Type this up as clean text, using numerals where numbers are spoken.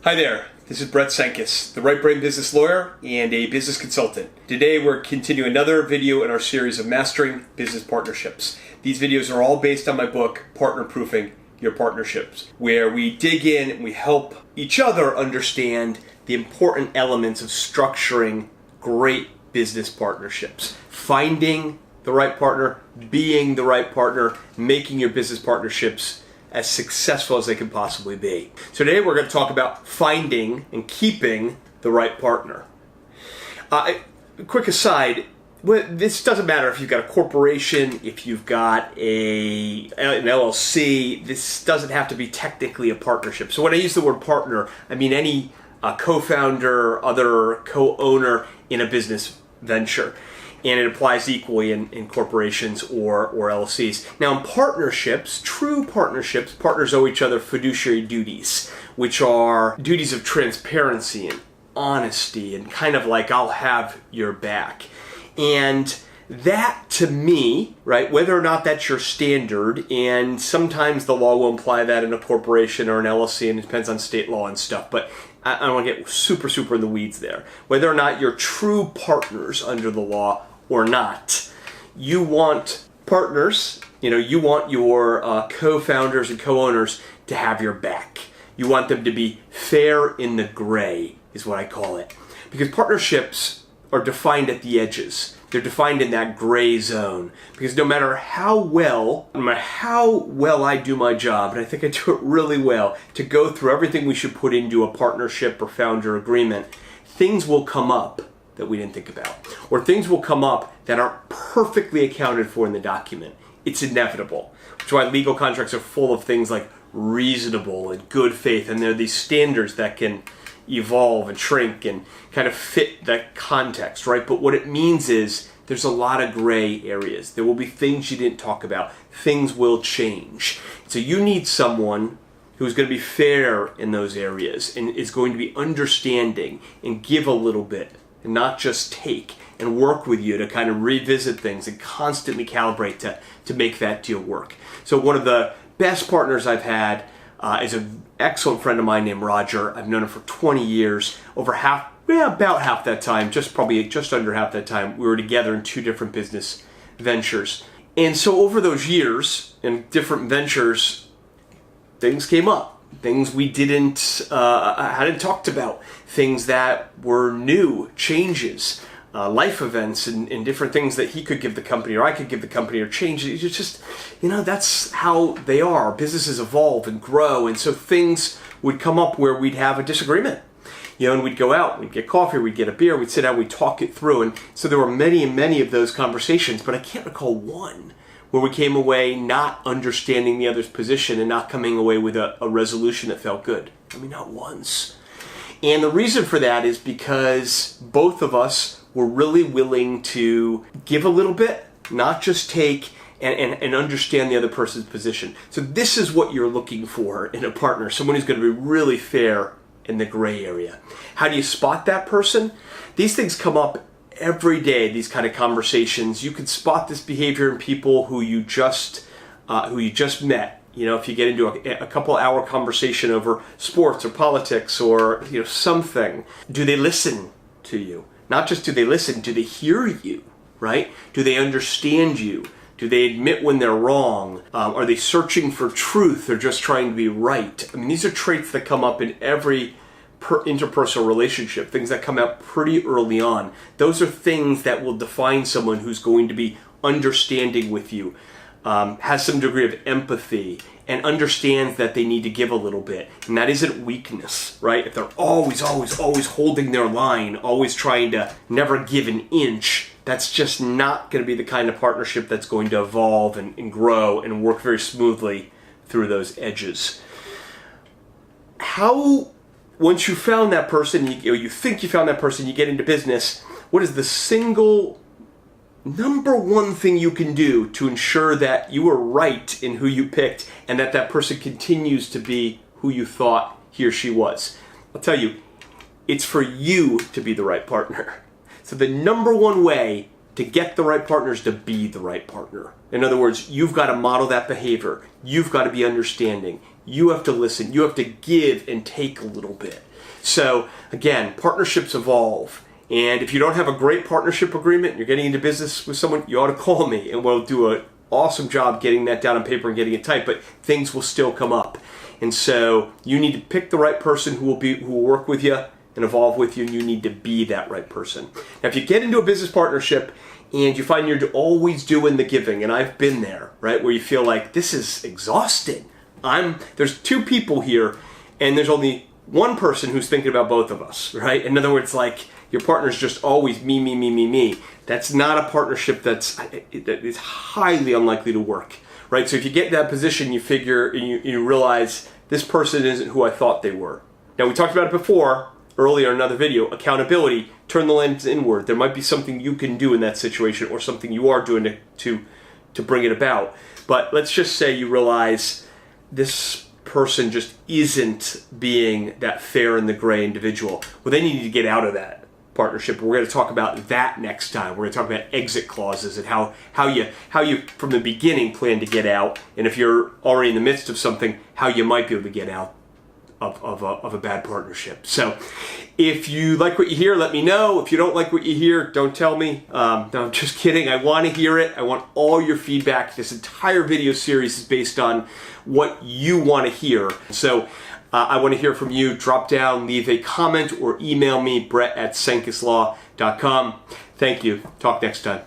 Hi there, this is Brett Senkis, the Right Brain business lawyer and a business consultant. Today we're continuing another video in our series of Mastering Business Partnerships. These videos are all based on my book, Partner Proofing Your Partnerships, where we dig in and we help each other understand the important elements of structuring great business partnerships. Finding the right partner, being the right partner, making your business partnerships as successful as they can possibly be. So today we're going to talk about finding and keeping the right partner. Quick aside, this doesn't matter if you've got a corporation, if you've got an LLC, this doesn't have to be technically a partnership. So when I use the word partner, I mean any co-founder, other co-owner in a business venture. And it applies equally in corporations or LLCs. Now in partnerships, true partnerships, partners owe each other fiduciary duties, which are duties of transparency and honesty and kind of like I'll have your back. And that to me, right, whether or not that's your standard, and sometimes the law will imply that in a corporation or an LLC, and it depends on state law and stuff, but I don't want to get super in the weeds there. Whether or not you're true partners under the law or not, you want partners, you want your co-founders and co-owners to have your back. You want them to be fair in the gray, is what I call it. Because partnerships are defined at the edges. They're defined in that gray zone. Because no matter how well I do my job, and I think I do it really well, to go through everything we should put into a partnership or founder agreement, things will come up that we didn't think about. Or things will come up that aren't perfectly accounted for in the document. It's inevitable. Which is why legal contracts are full of things like reasonable and good faith, and there are these standards that can evolve and shrink and kind of fit the context, right? But what it means is there's a lot of gray areas. There will be things you didn't talk about. Things will change. So you need someone who's going to be fair in those areas and is going to be understanding and give a little bit and not just take, and work with you to kind of revisit things and constantly calibrate to make that deal work. So one of the best partners I've had is an excellent friend of mine named Roger. I've known him for 20 years. About half that time, just under half that time, we were together in two different business ventures. And so over those years in different ventures, things came up. Things we hadn't talked about, things that were new, changes, life events and different things that he could give the company or I could give the company or changes. It's just, that's how they are. Businesses evolve and grow, and so things would come up where we'd have a disagreement. And we'd go out, we'd get coffee, we'd get a beer, we'd sit down, we'd talk it through. And so there were many of those conversations, but I can't recall one where we came away not understanding the other's position and not coming away with a resolution that felt good. I mean, not once. And the reason for that is because both of us were really willing to give a little bit, not just take, and understand the other person's position. So this is what you're looking for in a partner, someone who's going to be really fair in the gray area. How do you spot that person? These things come up every day, these kind of conversations. You can spot this behavior in people who you just met. If you get into a couple hour conversation over sports or politics or something, do they listen to you? Not just do they listen, do they hear you, right? Do they understand you? Do they admit when they're wrong? Are they searching for truth or just trying to be right? I mean, these are traits that come up in every interpersonal relationship, things that come out pretty early on. Those are things that will define someone who's going to be understanding with you, has some degree of empathy, and understands that they need to give a little bit. And that isn't weakness, right? If they're always holding their line, always trying to never give an inch, that's just not going to be the kind of partnership that's going to evolve and grow and work very smoothly through those edges. Once you found that person, you think you found that person, you get into business, what is the single number one thing you can do to ensure that you were right in who you picked and that person continues to be who you thought he or she was? I'll tell you, it's for you to be the right partner. So the number one way to get the right partner is to be the right partner. In other words, you've got to model that behavior. You've got to be understanding. You have to listen. You have to give and take a little bit. So again, partnerships evolve. And if you don't have a great partnership agreement, you're getting into business with someone, you ought to call me and we'll do an awesome job getting that down on paper and getting it tight, but things will still come up. And so you need to pick the right person who will work with you and evolve with you, and you need to be that right person. Now, if you get into a business partnership and you find you're always doing the giving, and I've been there, right, where you feel like this is exhausting. There's two people here, and there's only one person who's thinking about both of us, right? In other words, like your partner's just always me, me, me, me, me. That's not a partnership that is highly unlikely to work, right? So if you get in that position, you figure, and you realize this person isn't who I thought they were. Now, we talked about it before, earlier in another video, accountability, turn the lens inward. There might be something you can do in that situation or something you are doing to bring it about. But let's just say you realize this person just isn't being that fair in the gray individual. Well, then you need to get out of that partnership. We're going to talk about that next time. We're going to talk about exit clauses and how you from the beginning plan to get out, and if you're already in the midst of something, how you might be able to get out of a bad partnership. So if you like what you hear, let me know. If you don't like what you hear, don't tell me. No, I'm just kidding. I want to hear it. I want all your feedback. This entire video series is based on what you want to hear. So I want to hear from you. Drop down, leave a comment, or email me, brett@sankislaw.com. Thank you. Talk next time.